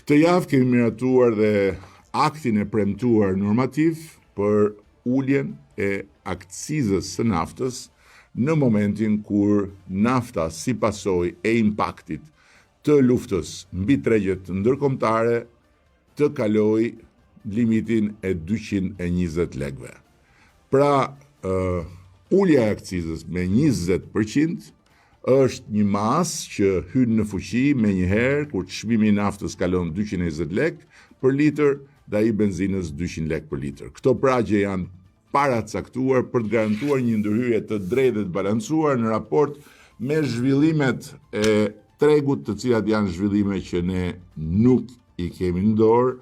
Këtë javë kemi miratuar dhe aktin e premtuar normativ për uljen e akcizës së naftës në momentin kur nafta si pasojë e impaktit të luftës mbi tregjet ndërkombëtare të kaloj limitin e 220 lekëve. Pra, ulja e akcizës me 20% është një masë që hyn në fuqi me njëherë kur çmimi i naftës kalon 220 lekë për litër dhe ai benzinës 200 lekë për litër. Këto pragje janë paracaktuar për të garantuar një ndërhyrje të drejtë dhe të balancuar në raport me zhvillimet e tregut, të cilat janë zhvillime që ne nuk i kemi në dorë,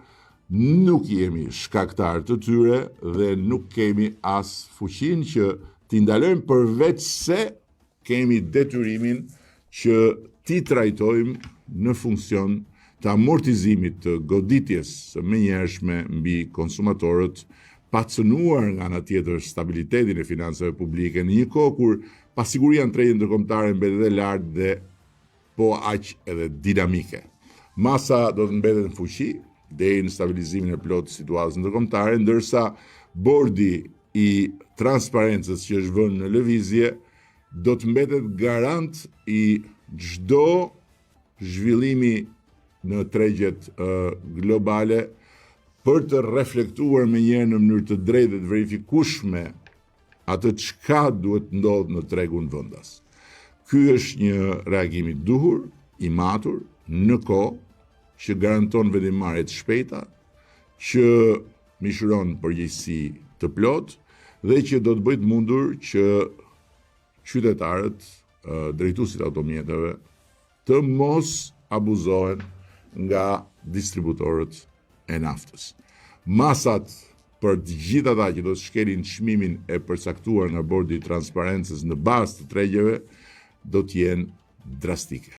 nuk jemi shkaktar të tyre dhe nuk kemi as fuqinë që t'i ndalojmë, përveç se kemi detyrimin që t'i trajtojmë në funksion të amortizimit të goditjes së menjëhershme mbi konsumatorët, pa cënuar nga ana tjetër stabilitetin e financave publike në një kohë kur pasiguria në tregjet ndërkombëtare mbetet e lartë dhe po aq edhe dinamike. Masa do të mbetet në fuqi deri në stabilizimin e plotë të situatës ndërkombëtare, ndërsa bordi i transparencës që është vënë në lëvizje do të mbetet garant i çdo zhvillimi në tregjet globale për të reflektuar menjëherë në mënyrë të drejtë dhe të verifikueshme atë çka duhet ndodhë në tregun vendas. Ky është një reagim i duhur, i matur, në kohë, që garanton vendimmarrje të shpejta, që mishuron përgjegjësi të plotë dhe që do të bëjë të mundur që qytetarët, drejtuesit e automjeteve, të mos abuzohen nga distributorët e naftës. Masat për të gjithë ata që do të shkelin çmimin e përcaktuar nga bordi i transparencës në bazë të tregjeve do të jenë drastike.